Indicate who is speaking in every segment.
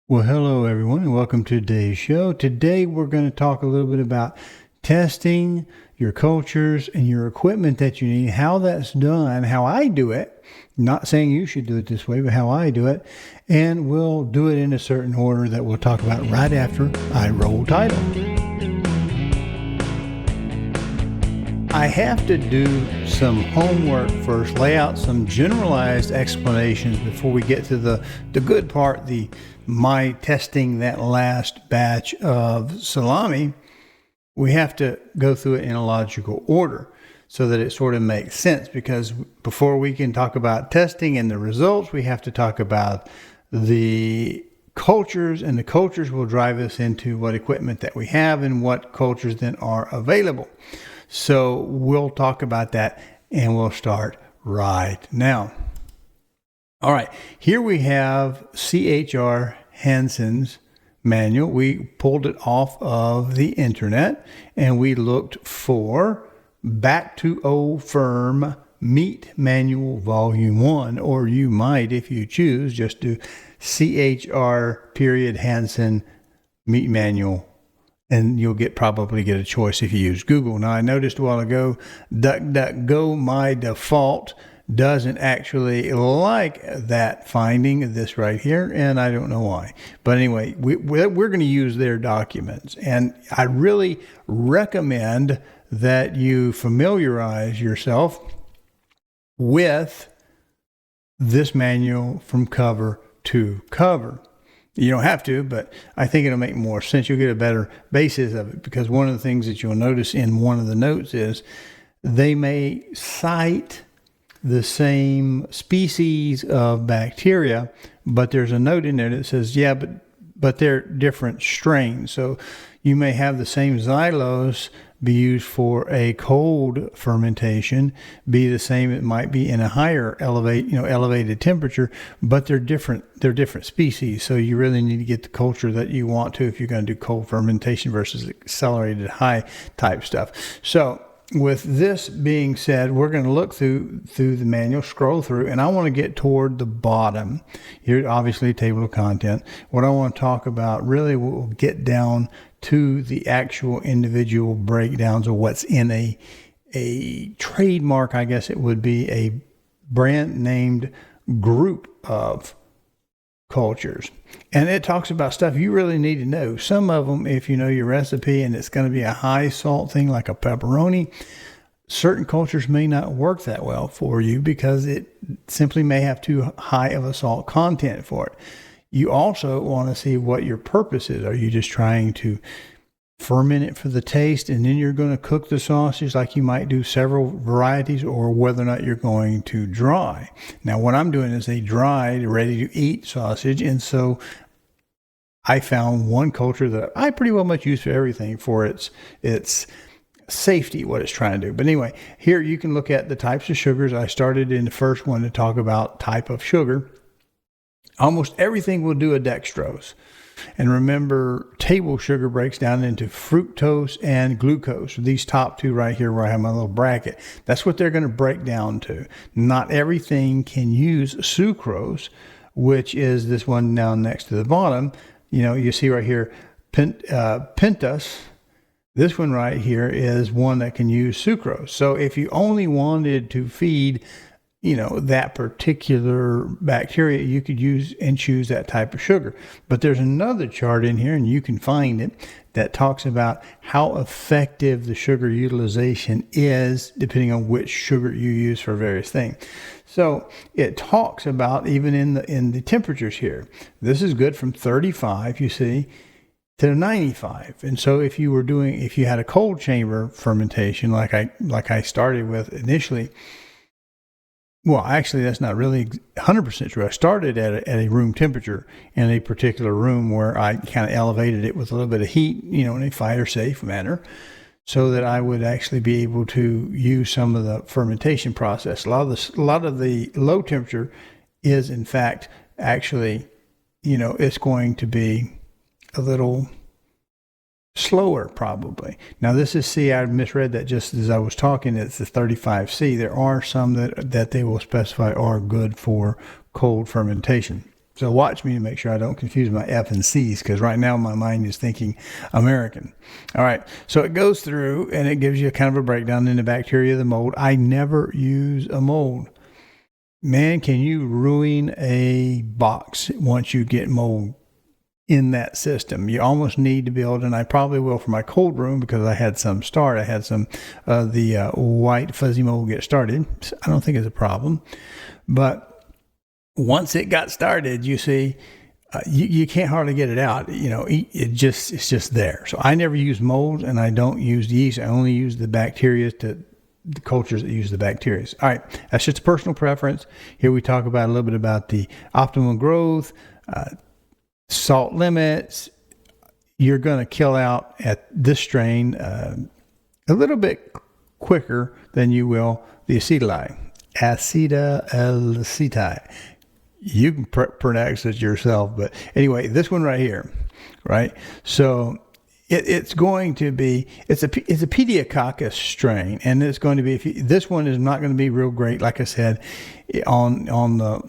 Speaker 1: Well, hello everyone, and welcome to today's show. Today we're going to talk a little bit about testing your cultures and your equipment that you need, how that's done, how I do it. Not saying you should do it this way, but how I do it. And we'll do it in a certain order that we'll talk about right after I roll title. I have to do some homework first, lay out some generalized explanations before we get to the good part, my testing that last batch of salami. We have to go through it in a logical order so that it sort of makes sense, because before we can talk about testing and the results, we have to talk about the cultures, and the cultures will drive us into what equipment that we have and what cultures then are available. So we'll talk about that, and we'll start right now. All right, here we have CHR Hansen's manual. We pulled it off of the internet, and we looked for Bactoferm Meat Manual Volume 1, or you might, if you choose, just do CHR Hansen Meat Manual, and you'll probably get a choice if you use Google. Now, I noticed a while ago, DuckDuckGo, my default, doesn't actually like that finding, this right here, and I don't know why. But anyway, we're going to use their documents, and I really recommend that you familiarize yourself with this manual from cover to cover. You don't have to, but I think it'll make more sense. You'll get a better basis of it, because one of the things that you'll notice in one of the notes is they may cite the same species of bacteria, but there's a note in there that says, yeah, but they're different strains. So you may have the same xylose be used for a cold fermentation, be the same, it might be in a higher elevated temperature, but they're different species. So you really need to get the culture that you want to if you're going to do cold fermentation versus accelerated high type stuff. So with this being said, we're going to look through the manual, scroll through, and I want to get toward the bottom. Here, obviously, table of content. What I want to talk about, really, we'll get down to the actual individual breakdowns of what's in a trademark, I guess it would be, a brand named group of cultures. And it talks about stuff you really need to know. Some of them, if you know your recipe and it's going to be a high salt thing like a pepperoni, certain cultures may not work that well for you because it simply may have too high of a salt content for it. You also want to see what your purpose is. Are you just trying to ferment it for the taste, and then you're going to cook the sausage like you might do several varieties, or whether or not you're going to dry? Now, what I'm doing is a dried, ready to eat sausage, and so I found one culture that I pretty well much use for everything for its safety, what it's trying to do. But anyway, here you can look at the types of sugars. I started in the first one to talk about type of sugar. Almost everything will do a dextrose. And remember, table sugar breaks down into fructose and glucose. These top two right here where I have my little bracket, that's what they're going to break down to. Not everything can use sucrose, which is this one down next to the bottom. You see right here, pentas. This one right here is one that can use sucrose. So if you only wanted to feed that particular bacteria, you could use and choose that type of sugar. But there's another chart in here, and you can find it, that talks about how effective the sugar utilization is depending on which sugar you use for various things. So it talks about even in the temperatures here. This is good from 35, you see, to 95. And so if you had a cold chamber fermentation like I started with initially, well, actually, that's not really 100% true. I started at a room temperature in a particular room where I kind of elevated it with a little bit of heat, in a fire-safe manner, so that I would actually be able to use some of the fermentation process. A lot of the low temperature is, in fact, actually, it's going to be a little slower probably. Now this is C. I misread that just as I was talking. It's the 35C. There are some that they will specify are good for cold fermentation. So watch me to make sure I don't confuse my F and C's, because right now my mind is thinking American. All right, so it goes through and it gives you kind of a breakdown in the bacteria, the mold. I never use a mold. Man, can you ruin a box once you get mold in that system? You almost need to build, and I probably will for my cold room, because I had some start. I had some the white fuzzy mold get started. I don't think it's a problem, but once it got started, you see, you can't hardly get it out. It's just there. So I never use molds, and I don't use yeast. I only use the bacteria, the cultures that use the bacteria. All right, that's just a personal preference. Here we talk about a little bit about the optimal growth, salt limits. You're going to kill out at this strain a little bit quicker than you will the acetylide. Acetylaceti. You can pronounce it yourself, but anyway, this one right here, right? So it's going to be, it's a Pediococcus strain, and it's going to be, this one is not going to be real great, like I said, on the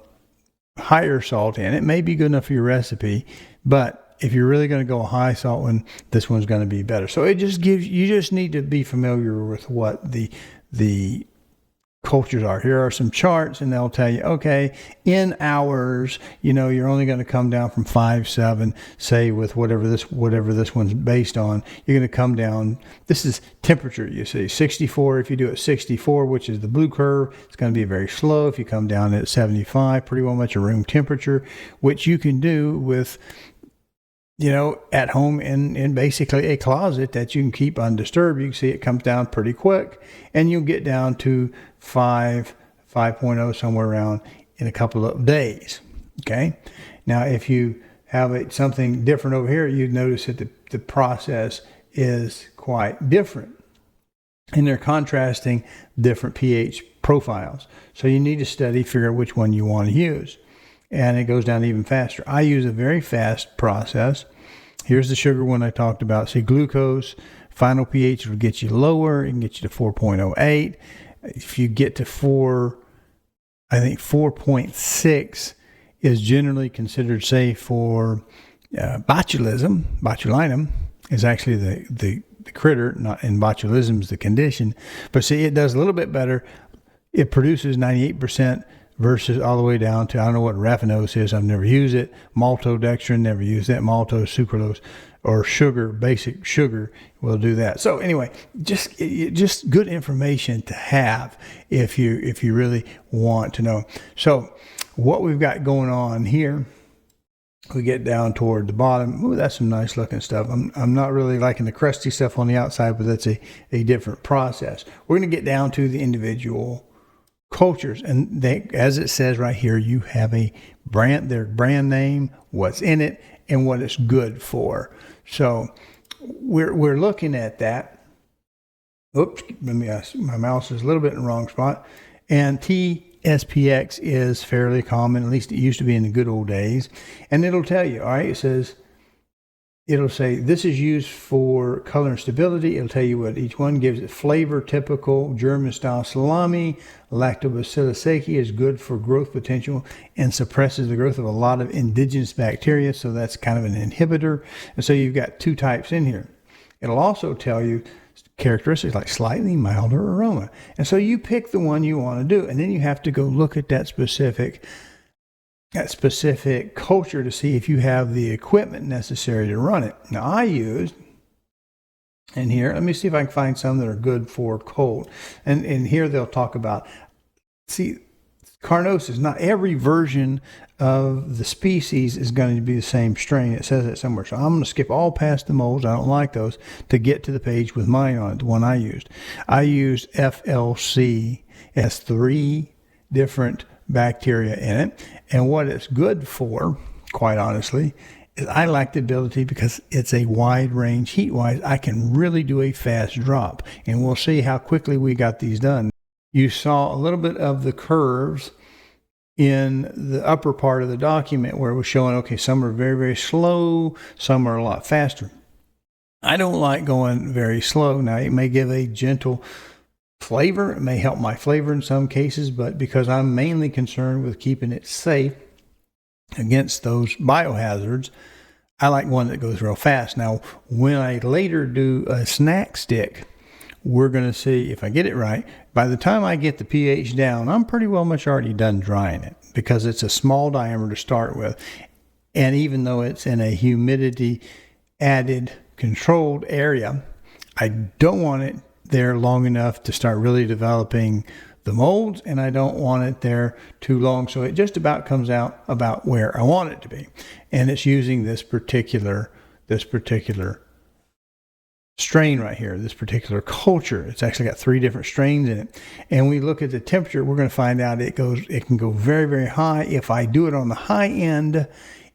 Speaker 1: higher salt end. It may be good enough for your recipe, but if you're really going to go a high salt one, this one's going to be better. So it just gives, you just need to be familiar with what the cultures are. Here are some charts, and they'll tell you, okay, in hours, you're only going to come down from 5.7, say, with whatever this one's based on. You're going to come down. This is temperature, you see, 64. If you do it 64, which is the blue curve, it's going to be very slow. If you come down at 75, pretty well much a room temperature, which you can do with, at home in basically a closet that you can keep undisturbed. You can see it comes down pretty quick, and you'll get down to 5.0 somewhere around in a couple of days. Okay. Now, if you have something different over here, you'd notice that the process is quite different, and they're contrasting different pH profiles. So you need to figure out which one you want to use. And it goes down even faster. I use a very fast process. Here's the sugar one I talked about. See, glucose, final pH will get you lower. It can get you to 4.08. If you get to 4.6 is generally considered safe for botulism. Is actually the critter, not, and botulism is the condition. But see, it does a little bit better. It produces 98% versus all the way down to, I don't know what raffinose is. I've never used it. Maltodextrin, never used that. Maltose, sucralose, or sugar, basic sugar will do that. So anyway, just good information to have if you really want to know. So what we've got going on here, we get down toward the bottom. Ooh, that's some nice looking stuff. I'm not really liking the crusty stuff on the outside, but that's a different process. We're going to get down to the individual cultures, and as it says right here, you have their brand name, what's in it, and what it's good for. So we're looking at that. Oops, my mouse is a little bit in the wrong spot. And T-SPX is fairly common, at least it used to be in the good old days. And it'll tell you, all right, it'll say this is used for color and stability. It'll tell you what each one gives it. Flavor, typical German style salami. Lactobacillus sakei is good for growth potential and suppresses the growth of a lot of indigenous bacteria. So that's kind of an inhibitor. And so you've got two types in here. It'll also tell you characteristics like slightly milder aroma. And so you pick the one you want to do. And then you have to go look at that specific culture to see if you have the equipment necessary to run it. Now I used, and here, let me see if I can find some that are good for cold. And here they'll talk about, see, carnosus, not every version of the species is going to be the same strain. It says it somewhere. So I'm going to skip all past the molds. I don't like those, to get to the page with mine on it, the one I used. I used FLC. It has 3 different bacteria in it. And what it's good for, quite honestly, is I like the ability, because it's a wide range heat-wise, I can really do a fast drop. And we'll see how quickly we got these done. You saw a little bit of the curves in the upper part of the document where it was showing, okay, some are very, very slow, some are a lot faster. I don't like going very slow. Now, it may give a gentle flavor. It may help my flavor in some cases, but because I'm mainly concerned with keeping it safe, against those biohazards, I like one that goes real fast. Now, when I later do a snack stick, we're going to see if I get it right. By the time I get the pH down, I'm pretty well much already done drying it because it's a small diameter to start with. And even though it's in a humidity added controlled area, I don't want it there long enough to start really developing the molds, and I don't want it there too long. So it just about comes out about where I want it to be. And it's using this particular strain right here, this particular culture. It's actually got 3 different strains in it. And we look at the temperature, we're going to find out it can go very, very high. If I do it on the high end,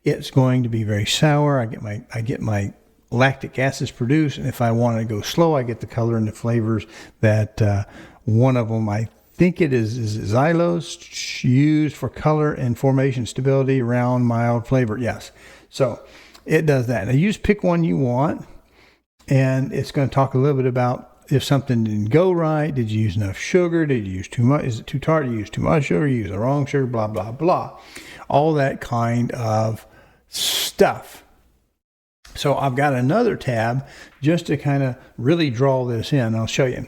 Speaker 1: it's going to be very sour. I get my lactic acids produced, and if I want to go slow, I get the color and the flavors that one of them, I think it is xylose, used for color and formation stability, round, mild flavor. Yes. So it does that. Now you just pick one you want, and it's going to talk a little bit about if something didn't go right. Did you use enough sugar? Did you use too much? Is it too tart? Did you use too much sugar? You use the wrong sugar, blah, blah, blah. All that kind of stuff. So I've got another tab just to kind of really draw this in. I'll show you.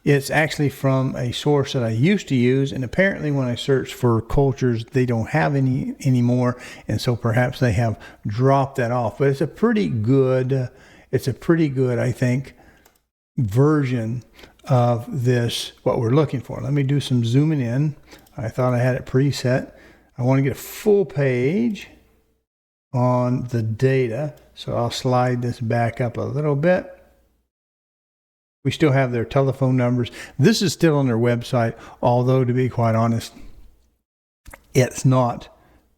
Speaker 1: It's actually from a source that I used to use, and apparently when I search for cultures, they don't have any anymore, and so perhaps they have dropped that off. But it's a pretty good, I think, version of this, what we're looking for. Let me do some zooming in. I thought I had it preset. I want to get a full page on the data, so I'll slide this back up a little bit. We still have their telephone numbers. This is still on their website, although to be quite honest, it's not.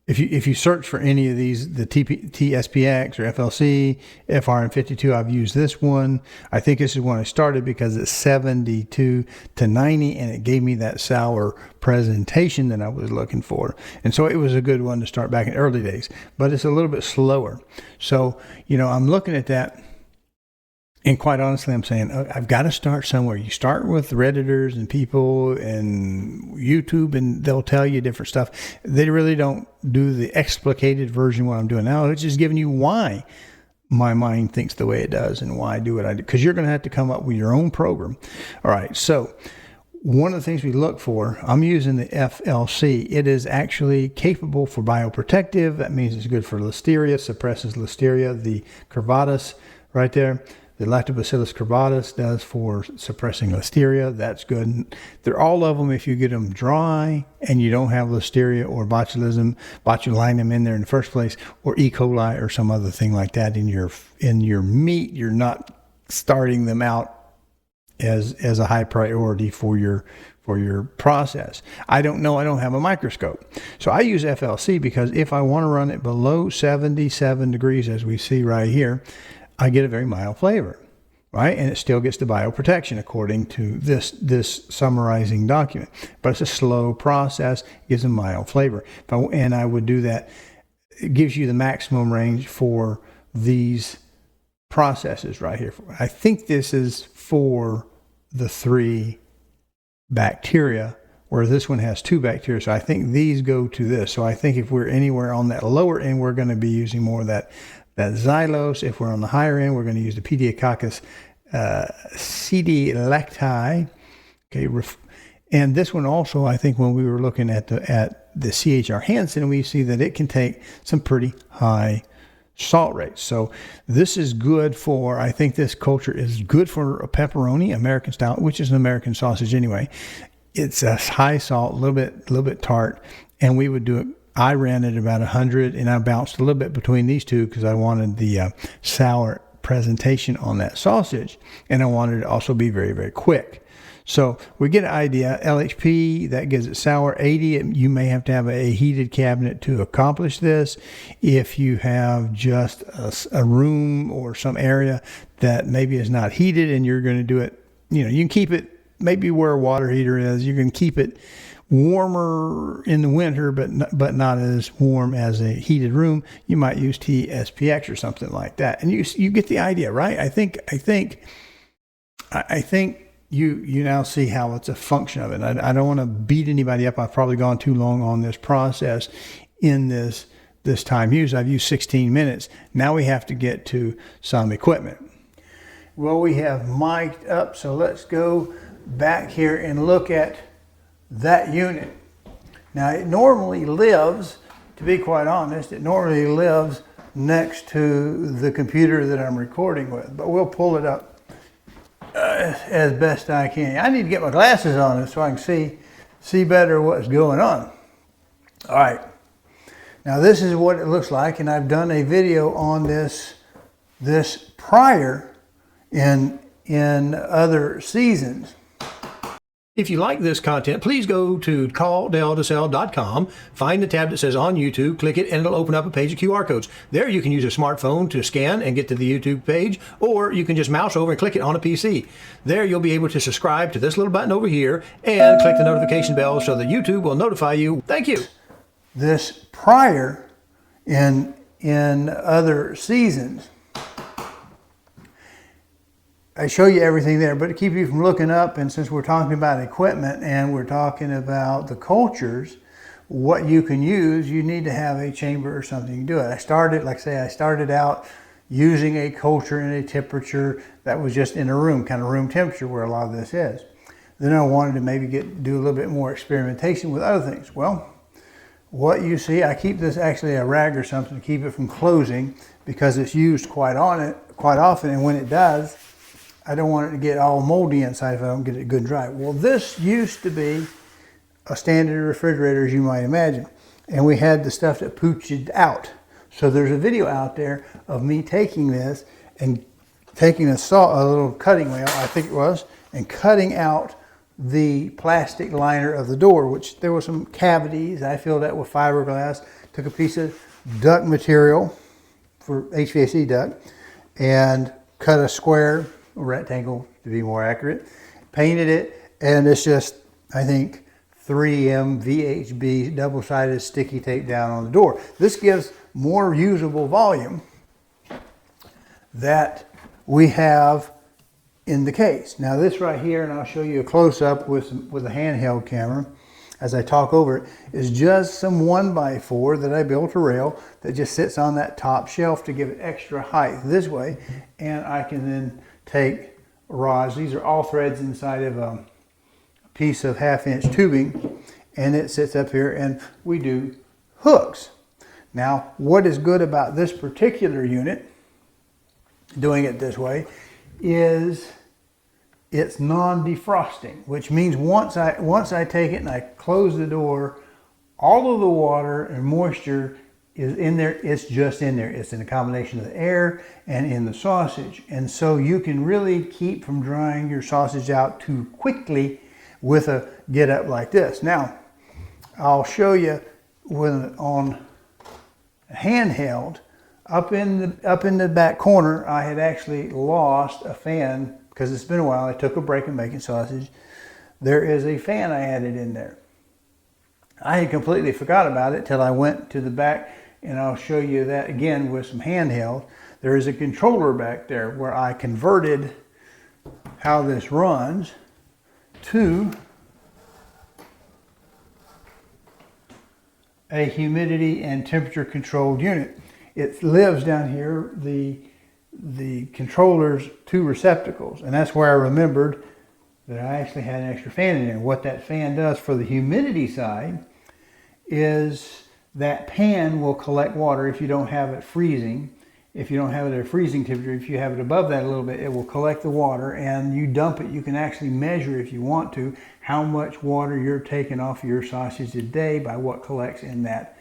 Speaker 1: If you search for any of these, the T-SPX or FLC, FRM52, I've used this one. I think this is when I started because it's 72 to 90, and it gave me that sour presentation that I was looking for. And so it was a good one to start back in early days, but it's a little bit slower. So, I'm looking at that. And quite honestly, I'm saying, I've got to start somewhere. You start with Redditors and people and YouTube, and they'll tell you different stuff. They really don't do the explicated version of what I'm doing now. It's just giving you why my mind thinks the way it does and why I do what I do. Because you're going to have to come up with your own program. All right, so one of the things we look for, I'm using the FLC. It is actually capable for bioprotective. That means it's good for listeria, suppresses listeria. The curvatus right there, the Lactobacillus curvatus does for suppressing listeria. That's good. They're all of them if you get them dry and you don't have listeria or botulinum in there in the first place, or E. coli or some other thing like that in your meat. You're not starting them out as a high priority for your process. I don't know. I don't have a microscope. So I use FLC because if I want to run it below 77 degrees, as we see right here, I get a very mild flavor, right? And it still gets the bioprotection according to this summarizing document. But it's a slow process, it gives a mild flavor. And I would do that. It gives you the maximum range for these processes right here. I think this is for the 3 bacteria, where this one has 2 bacteria. So I think these go to this. So I think if we're anywhere on that lower end, we're going to be using more of that xylose. If we're on the higher end, we're going to use the Pediococcus CD lacti. Okay, and this one also, I think when we were looking at the CHR Hansen, we see that it can take some pretty high salt rates. So this is good for, I think this culture is good for a pepperoni, American style, which is an American sausage anyway. It's a high salt, a little bit tart, and we would do it. I ran it about 100, and I bounced a little bit between these two because I wanted the sour presentation on that sausage, and I wanted it to also be very, very quick. So we get an idea. LHP, that gives it sour. 80, you may have to have a heated cabinet to accomplish this. If you have just a room or some area that maybe is not heated and you're going to do it, you can keep it maybe where a water heater is. You can keep it warmer in the winter, but not as warm as a heated room. You might use T-SPX or something like that, and you get the idea, right? I think you now see how it's a function of it. I don't want to beat anybody up. I've probably gone too long on this process in this this time used. I've used 16 minutes. Now we have to get to some equipment. Well, we have mic'd up, so let's go back here and look at that unit. Now it normally lives, to be quite honest, it normally lives next to the computer that I'm recording with, but we'll pull it up as best I can. I need to get my glasses on so I can see better what's going on. All right, now this is what it looks like, and I've done a video on this prior in other seasons.
Speaker 2: If you like this content, please go to calldeltosell.com, find the tab that says on YouTube, click it, and it'll open up a page of QR codes. There you can use a smartphone to scan and get to the YouTube page, or you can just mouse over and click it on a PC. There you'll be able to subscribe to this little button over here and click the notification bell so that YouTube will notify you. Thank you.
Speaker 1: This prior in other seasons. I show you everything there, but to keep you from looking up, and since we're talking about equipment and we're talking about the cultures, what you can use, you need to have a chamber or something to do it. I started out using a culture in a temperature that was just in a room, kind of room temperature where a lot of this is. Then I wanted to maybe do a little bit more experimentation with other things. Well, what you see, I keep this actually a rag or something to keep it from closing because it's used quite often, and when it does, I don't want it to get all moldy inside if I don't get it good dry. Well, this used to be a standard refrigerator, as you might imagine, and we had the stuff that pooched out. So there's a video out there of me taking this and taking a little cutting wheel, I think it was, and cutting out the plastic liner of the door, which there were some cavities. I filled that with fiberglass, took a piece of duct material for HVAC duct, and cut a square, a rectangle to be more accurate, painted it, and it's just, I think, 3M VHB double-sided sticky tape down on the door. This gives more usable volume that we have in the case. Now this right here, and I'll show you a close-up with a handheld camera as I talk over it, is just some 1x4 that I built a rail that just sits on that top shelf to give it extra height this way, and I can then take rods. These are all threads inside of a piece of 1/2-inch tubing, and it sits up here, and we do hooks. Now, what is good about this particular unit, doing it this way, is it's non-defrosting, which means once I take it and I close the door, all of the water and moisture is in there. It's just in there. It's in a combination of the air and in the sausage. And so you can really keep from drying your sausage out too quickly with a get up like this. Now, I'll show you on handheld, up in the back corner, I had actually lost a fan because it's been a while. I took a break in making sausage. There is a fan I added in there. I had completely forgot about it till I went to the back, and I'll show you that again with some handheld. There is a controller back there where I converted how this runs to a humidity and temperature controlled unit. It lives down here, the controller's 2 receptacles, and that's where I remembered that I actually had an extra fan in there. What that fan does for the humidity side is that pan will collect water if you don't have it freezing. If you don't have it at a freezing temperature, if you have it above that a little bit, it will collect the water, and you dump it. You can actually measure, if you want to, how much water you're taking off your sausage a day by what collects in that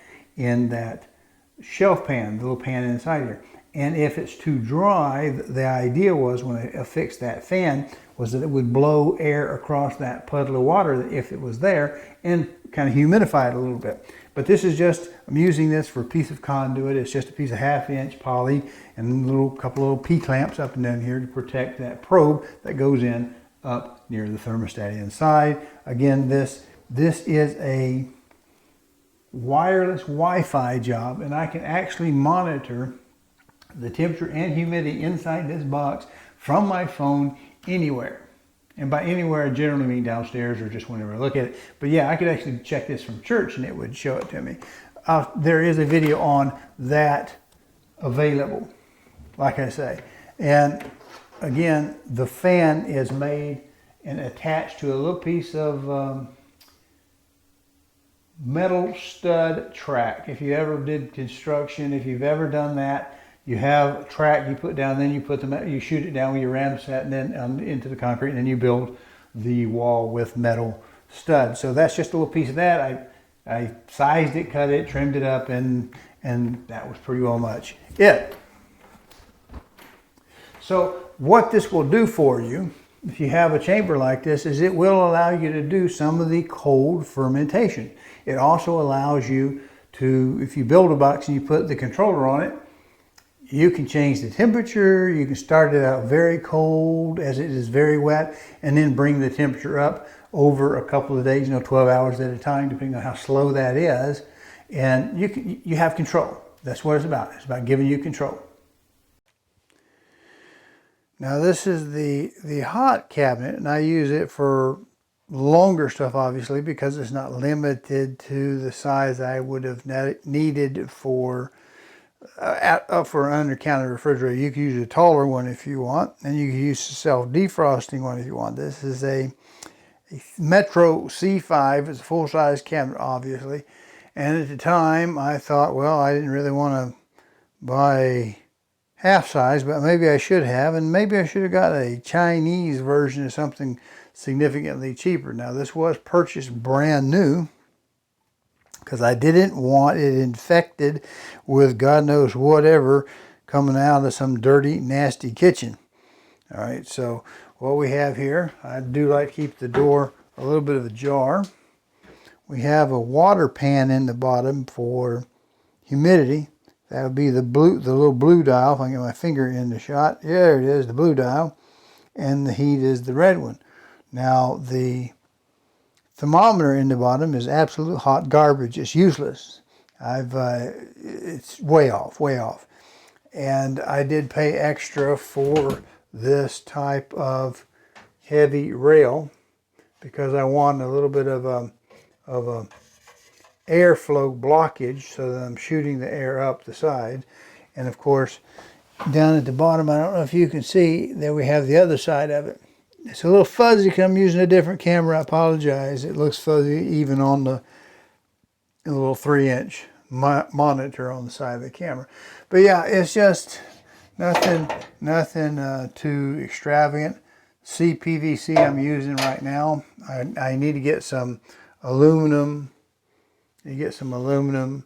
Speaker 1: shelf pan, the little pan inside here. And if it's too dry, the idea was when I affixed that fan was that it would blow air across that puddle of water if it was there and kind of humidify it a little bit. But this is just, I'm using this for a piece of conduit. It's just a piece of 1/2-inch poly and a couple little P-clamps up and down here to protect that probe that goes in up near the thermostat inside. Again, this is a wireless Wi-Fi job, and I can actually monitor the temperature and humidity inside this box from my phone anywhere. And by anywhere, I generally mean downstairs or just whenever I look at it. But yeah, I could actually check this from church and it would show it to me. there is a video on that available, like I say. And again, the fan is made and attached to a little piece of metal stud track. If you ever did construction, if you've ever done that, you have a track you put down, then you shoot it down with your ram set, and then into the concrete, and then you build the wall with metal studs. So that's just a little piece of that. I sized it, cut it, trimmed it up, and that was pretty well much it. So what this will do for you, if you have a chamber like this, is it will allow you to do some of the cold fermentation. It also allows you to, if you build a box and you put the controller on it, you can change the temperature. You can start it out very cold as it is very wet, and then bring the temperature up over a couple of days, 12 hours at a time, depending on how slow that is. And you have control. That's what it's about. It's about giving you control. Now this is the hot cabinet, and I use it for longer stuff, obviously, because it's not limited to the size I would have needed for an under-counter refrigerator. You can use a taller one if you want, and you can use the self-defrosting one if you want. This is a Metro C5. It's a full-size cabinet, obviously. And at the time, I thought, well, I didn't really want to buy half size, but maybe I should have, and maybe I should have got a Chinese version of something significantly cheaper. Now, this was purchased brand new, because I didn't want it infected with God knows whatever coming out of some dirty, nasty kitchen. All right, so what we have here, I do like to keep the door a little bit of ajar. We have a water pan in the bottom for humidity. That would be the little blue dial. If I can get my finger in the shot, there it is, the blue dial, and the heat is the red one. Now the thermometer in the bottom is absolute hot garbage. It's useless. It's way off. And I did pay extra for this type of heavy rail because I wanted a little bit of a airflow blockage so that I'm shooting the air up the side. And of course, down at the bottom, I don't know if you can see, there we have the other side of it. It's a little fuzzy because I'm using a different camera. I apologize. It looks fuzzy even on the little 3-inch monitor on the side of the camera. But yeah, it's just nothing too extravagant. CPVC I'm using right now. I need to get some aluminum. You get some aluminum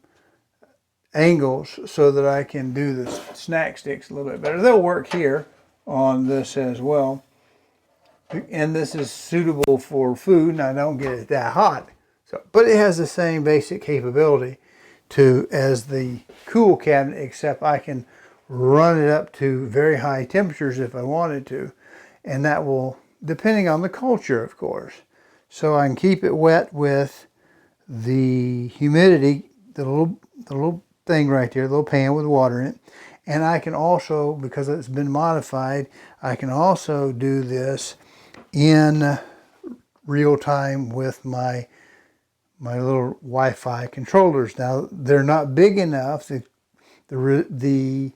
Speaker 1: angles so that I can do the snack sticks a little bit better. They'll work here on this as well. And this is suitable for food, and I don't get it that hot. But it has the same basic capability as the cool cabinet, except I can run it up to very high temperatures if I wanted to. And that will, depending on the culture, of course. So I can keep it wet with the humidity, the little thing right there, the little pan with water in it. And I can also, because it's been modified, I can also do this in real time with my little Wi-Fi controllers. Now, they're not big enough. The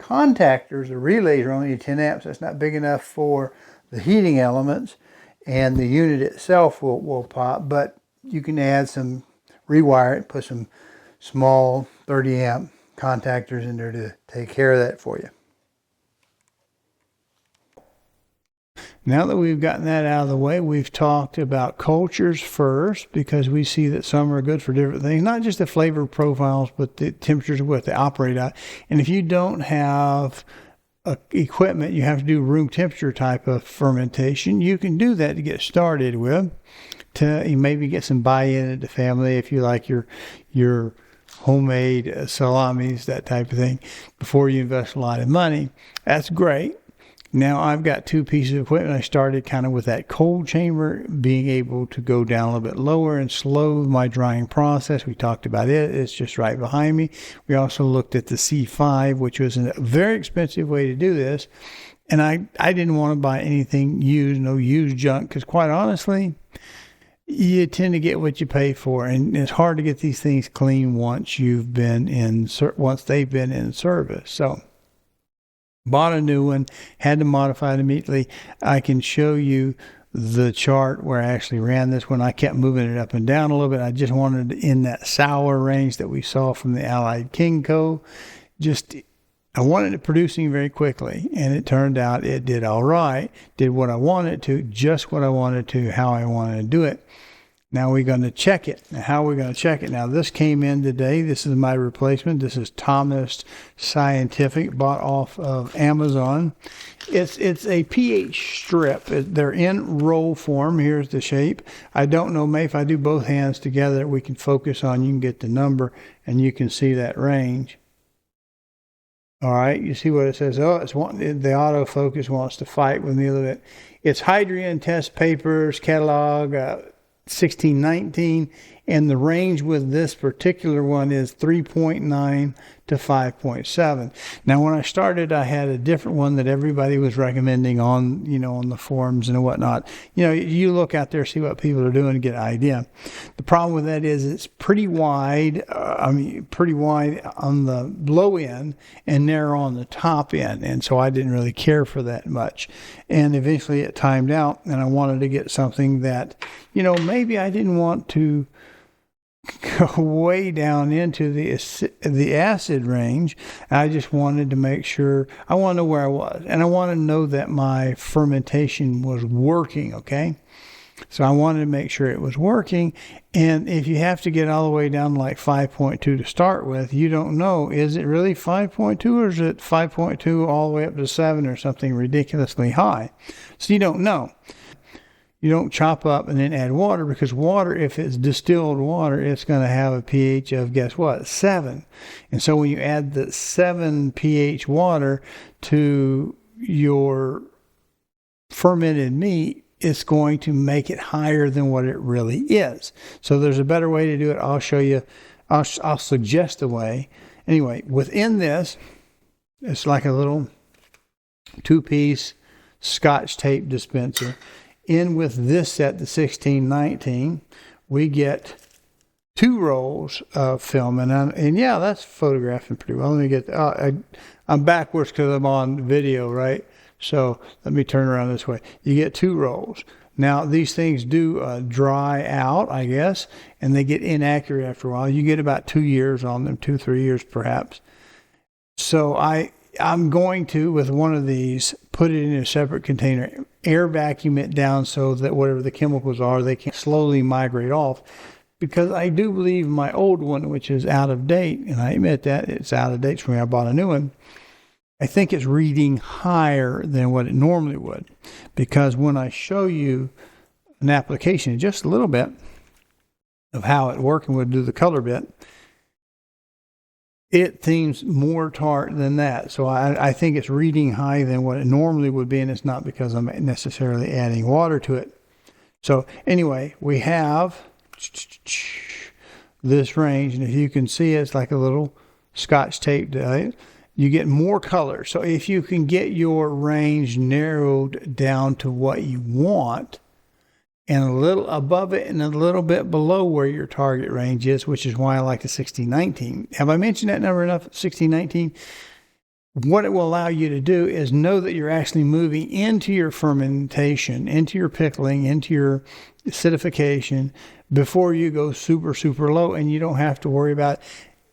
Speaker 1: contactors, the relays are only 10 amps. That's not big enough for the heating elements, and the unit itself will pop, but you can add some, rewire it, put some small 30 amp contactors in there to take care of that for you. Now that we've gotten that out of the way, we've talked about cultures first, because we see that some are good for different things, not just the flavor profiles, but the temperatures of what they operate at. And if you don't have equipment, you have to do room temperature type of fermentation. You can do that to get started with, to maybe get some buy-in at the family if you like your homemade salamis, that type of thing, before you invest a lot of money. That's great. Now I've got two pieces of equipment. I started kind of with that cold chamber, being able to go down a little bit lower and slow my drying process. We talked about it. It's just right behind me. We also looked at the C5, which was a very expensive way to do this. And I didn't want to buy anything used, no used junk, because quite honestly, you tend to get what you pay for, and it's hard to get these things clean once they've been in service. So bought a new one, had to modify it immediately. I can show you the chart where I actually ran this one. I kept moving it up and down a little bit. I just wanted in that sour range that we saw from the Allied King Co. I wanted it producing very quickly, and it turned out it did all right, did what I wanted to, just what I wanted to, how I wanted to do it. Now we're going to check it. Now, how are we going to check it? Now, this came in today. This is my replacement. This is Thomas Scientific, bought off of Amazon. It's a pH strip. They're in roll form. Here's the shape. I don't know, maybe if I do both hands together, we can focus on, you can get the number, and you can see that range. All right, you see what it says? Oh, the autofocus wants to fight with me a little bit. It's Hydrian Test Papers Catalog 1619, and the range with this particular one is 3.9 to 5.7. Now, when I started, I had a different one that everybody was recommending on the forums and whatnot. You look out there, see what people are doing, and get an idea. The problem with that is it's pretty wide. Pretty wide on the low end and narrow on the top end, and so I didn't really care for that much. And eventually, it timed out, and I wanted to get something that, maybe I didn't want to go way down into the acid range. I just wanted to make sure, I want to know where I was, and I want to know that my fermentation was working, okay? So I wanted to make sure it was working, and if you have to get all the way down to like 5.2 to start with, you don't know, is it really 5.2 or is it 5.2 all the way up to 7 or something ridiculously high? So you don't know. You don't chop up and then add water, because water, if it's distilled water, it's going to have a pH of, guess what, 7. And so when you add the 7 pH water to your fermented meat, it's going to make it higher than what it really is. So there's a better way to do it. I'll show you. I'll suggest a way. Anyway, within this, it's like a little 2-piece Scotch tape dispenser. In with this set, the 1619, we get 2 rolls of film, and yeah, that's photographing pretty well. Let me get. I'm backwards because I'm on video, right? So let me turn around this way. You get 2 rolls. Now these things do dry out, I guess, and they get inaccurate after a while. You get about 2 years on them, 2-3 years perhaps. So I'm going to, with one of these, put it in a separate container, air vacuum it down so that whatever the chemicals are, they can slowly migrate off. Because I do believe my old one, which is out of date, and I admit that it's out of date for me, I bought a new one, I think it's reading higher than what it normally would. Because when I show you an application, just a little bit of how it works, and we'll do the color bit, it seems more tart than that. So I think it's reading high than what it normally would be, and it's not because I'm necessarily adding water to it. So anyway, we have this range, and if you can see, it's like a little Scotch tape. You get more color. So if you can get your range narrowed down to what you want, and a little above it and a little bit below where your target range is, which is why I like the 1619. Have I mentioned that number enough? 1619. What it will allow you to do is know that you're actually moving into your fermentation, into your pickling, into your acidification before you go super, super low, and you don't have to worry about,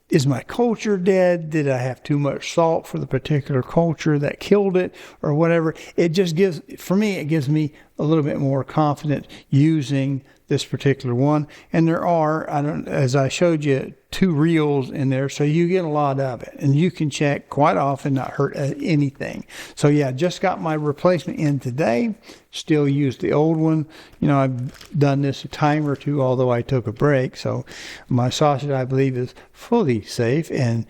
Speaker 1: is my culture dead? Did I have too much salt for the particular culture that killed it, or whatever? It just gives, for me, it gives me a little bit more confidence using this particular one. And there are, as I showed you, 2 reels in there, so you get a lot of it, and you can check quite often, not hurt anything. So yeah, just got my replacement in today. Still use the old one. I've done this a time or 2, although I took a break. So my sausage, I believe, is fully safe, and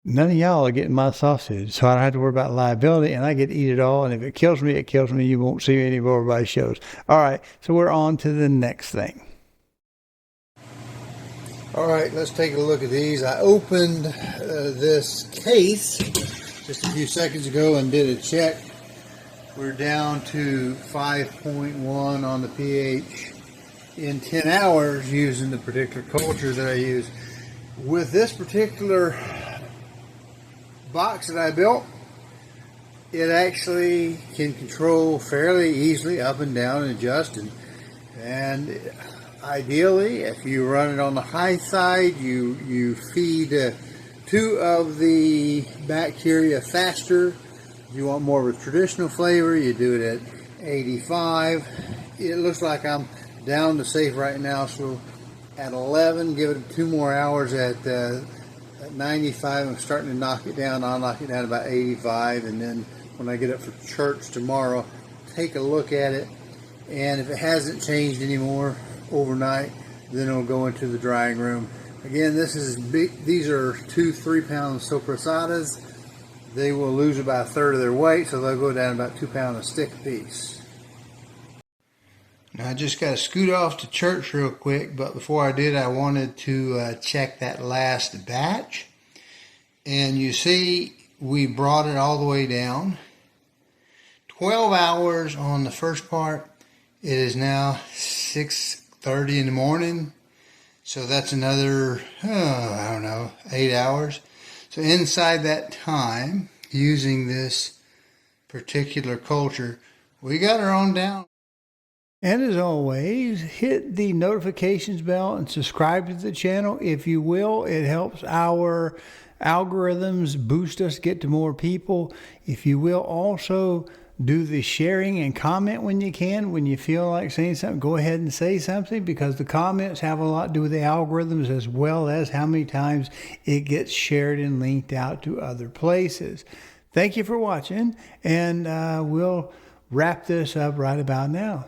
Speaker 1: none of y'all are getting my sausage, so I don't have to worry about liability, and I get to eat it all. And if it kills me, it kills me. You won't see any more of my shows. All right, so we're on to the next thing. All right, let's take a look at these. I opened this case just a few seconds ago and did a check. We're down to 5.1 on the pH. in 10 hours using the particular culture that I use. With this particular box that I built, it actually can control fairly easily up and down and adjust, and ideally, if you run it on the high side, you feed 2 of the bacteria faster. If you want more of a traditional flavor, you do it at 85. It looks like I'm down to safe right now, so at 11, give it 2 more hours at 95. I'm starting to knock it down. I'll knock it down about 85, and then when I get up for church tomorrow, take a look at it, and if it hasn't changed anymore overnight, then it'll go into the drying room. Again, this is big. These are 2 3-pound soprasadas. They will lose about 1/3 of their weight, so they'll go down about 2 pounds a stick piece. Now I just got to scoot off to church real quick, but before I did, I wanted to check that last batch. And you see, we brought it all the way down. 12 hours on the first part. It is now 6:30 in the morning. So that's another, I don't know, 8 hours. So inside that time, using this particular culture, we got her on down. And as always, hit the notifications bell and subscribe to the channel if you will. It helps our algorithms boost us, get to more people. If you will also do the sharing and comment when you can. When you feel like saying something, go ahead and say something, because the comments have a lot to do with the algorithms as well as how many times it gets shared and linked out to other places. Thank you for watching, and we'll wrap this up right about now.